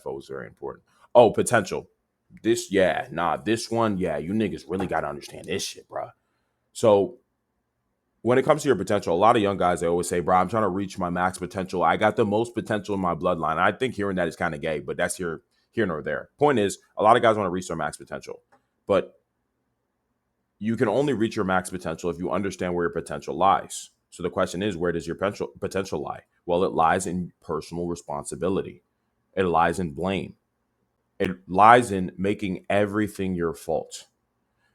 FO is very important. Oh, potential. This one, yeah, you niggas really got to understand this shit, bro. So when it comes to your potential, a lot of young guys, they always say, bro, I'm trying to reach my max potential. I got the most potential in my bloodline. I think hearing that is kind of gay, but that's here nor there. Point is, a lot of guys want to reach their max potential, but you can only reach your max potential if you understand where your potential lies. So the question is, where does your potential lie? Well, it lies in personal responsibility. It lies in blame. It lies in making everything your fault.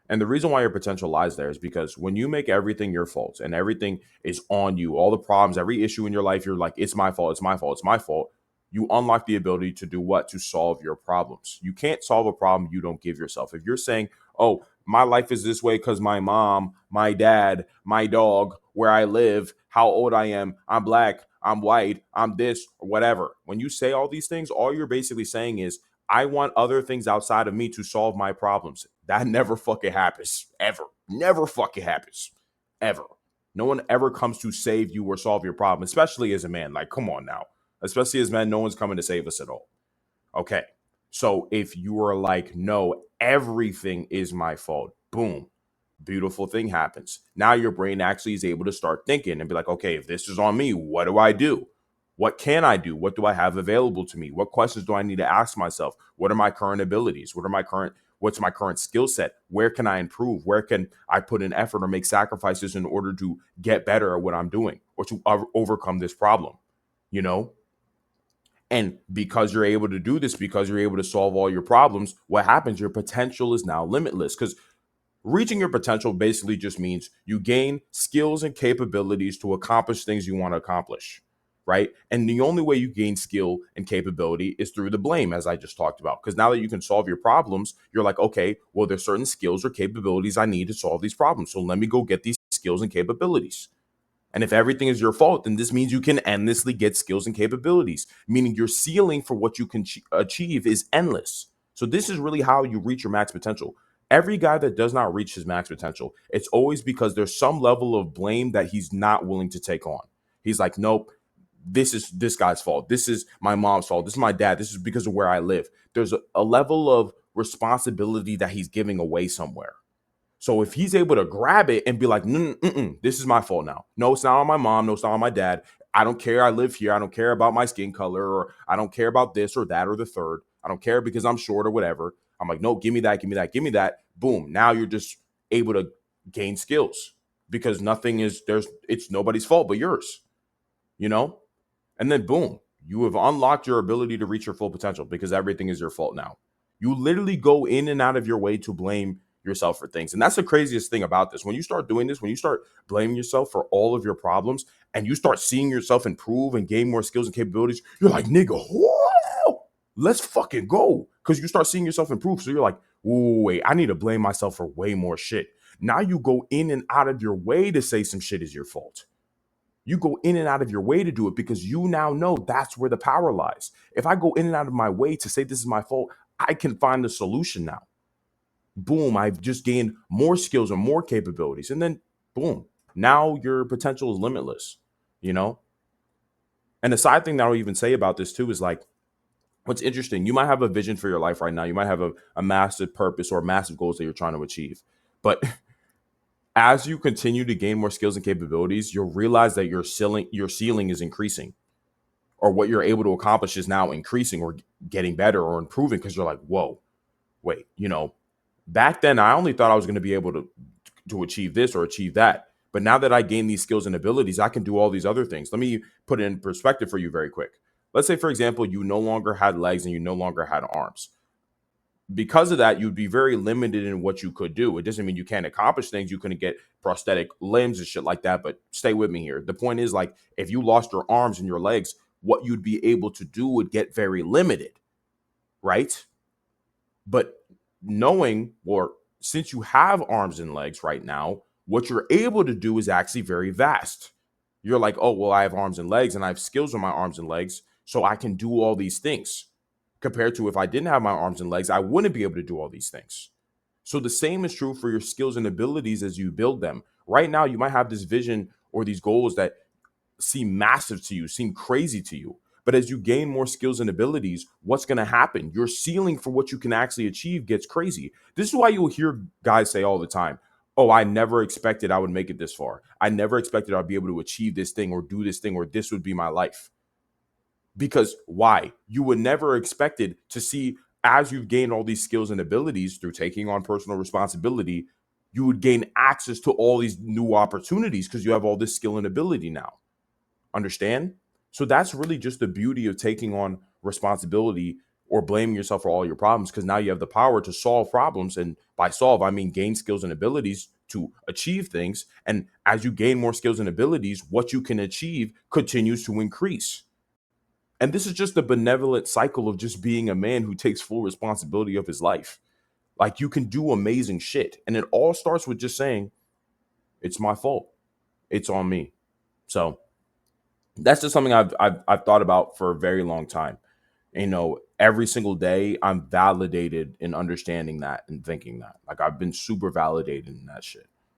And the reason why your potential lies there is because when you make everything your fault and everything is on you, all the problems, every issue in your life, you're like, it's my fault, it's my fault, it's my fault. You unlock the ability to do what? To solve your problems. You can't solve a problem you don't give yourself. If you're saying, oh, my life is this way because my mom, my dad, my dog, where I live, how old I am, I'm black, I'm white, I'm this, or whatever. When you say all these things, all you're basically saying is, I want other things outside of me to solve my problems. That never fucking happens. Ever. Never fucking happens. Ever. No one ever comes to save you or solve your problem, especially as a man. Like, come on now. Especially as men, no one's coming to save us at all. Okay. So if you are like, no, everything is my fault, boom, beautiful thing happens. Now your brain actually is able to start thinking and be like, okay, if this is on me, what do I do? What can I do? What do I have available to me? What questions do I need to ask myself? What are my current abilities? What's my current skill set? Where can I improve? Where can I put in effort or make sacrifices in order to get better at what I'm doing or to overcome this problem? You know, and because you're able to do this, because you're able to solve all your problems, what happens? Your potential is now limitless because reaching your potential basically just means you gain skills and capabilities to accomplish things you want to accomplish, right? And the only way you gain skill and capability is through the blame, as I just talked about. Because now that you can solve your problems, you're like, okay, well, there's certain skills or capabilities I need to solve these problems. So let me go get these skills and capabilities. And if everything is your fault, then this means you can endlessly get skills and capabilities, meaning your ceiling for what you can achieve is endless. So this is really how you reach your max potential. Every guy that does not reach his max potential, it's always because there's some level of blame that he's not willing to take on. He's like, nope, this is this guy's fault. This is my mom's fault. This is my dad. This is because of where I live. There's a level of responsibility that he's giving away somewhere. So if he's able to grab it and be like, this is my fault now. No, it's not on my mom. No, it's not on my dad. I don't care. I live here. I don't care about my skin color, or I don't care about this or that or the third. I don't care because I'm short or whatever. I'm like, no, give me that, give me that, give me that. Boom. Now you're just able to gain skills because it's nobody's fault but yours, you know? And then boom, you have unlocked your ability to reach your full potential because everything is your fault now. You literally go in and out of your way to blame yourself for things. And that's the craziest thing about this. When you start doing this, when you start blaming yourself for all of your problems and you start seeing yourself improve and gain more skills and capabilities, you're like, nigga, whoa, let's fucking go. Because you start seeing yourself improve. So you're like, wait, I need to blame myself for way more shit. Now you go in and out of your way to say some shit is your fault. You go in and out of your way to do it because you now know that's where the power lies. If I go in and out of my way to say this is my fault, I can find the solution now. Boom, I've just gained more skills and more capabilities. And then boom, now your potential is limitless, you know? And the side thing that I'll even say about this too is like, what's interesting, you might have a vision for your life right now. You might have a massive purpose or massive goals that you're trying to achieve. But as you continue to gain more skills and capabilities, you'll realize that your ceiling is increasing, or what you're able to accomplish is now increasing or getting better or improving because you're like, whoa, wait, back then I only thought I was going to be able to achieve this or achieve that. But now that I gain these skills and abilities, I can do all these other things. Let me put it in perspective for you very quick. Let's say, for example, you no longer had legs and you no longer had arms. Because of that, you'd be very limited in what you could do. It doesn't mean you can't accomplish things. You couldn't get prosthetic limbs and shit like that. But stay with me here. The point is, like, if you lost your arms and your legs, what you'd be able to do would get very limited, right? But knowing, or since you have arms and legs right now, what you're able to do is actually very vast. You're like, oh, well, I have arms and legs and I have skills on my arms and legs, so I can do all these things. Compared to if I didn't have my arms and legs, I wouldn't be able to do all these things. So the same is true for your skills and abilities as you build them. Right now, you might have this vision or these goals that seem massive to you, seem crazy to you. But as you gain more skills and abilities, what's going to happen? Your ceiling for what you can actually achieve gets crazy. This is why you'll hear guys say all the time, oh, I never expected I would make it this far. I never expected I'd be able to achieve this thing or do this thing or this would be my life. Because why? You would never expected to see, as you've gained all these skills and abilities through taking on personal responsibility, you would gain access to all these new opportunities because you have all this skill and ability now. Understand? So that's really just the beauty of taking on responsibility or blaming yourself for all your problems, because now you have the power to solve problems. And by solve, I mean gain skills and abilities to achieve things. And as you gain more skills and abilities, what you can achieve continues to increase. And this is just the benevolent cycle of just being a man who takes full responsibility of his life. Like, you can do amazing shit. And it all starts with just saying, it's my fault. It's on me. So that's just something I've thought about for a very long time. Every single day I'm validated in understanding that and thinking that. Like, I've been super validated in that shit.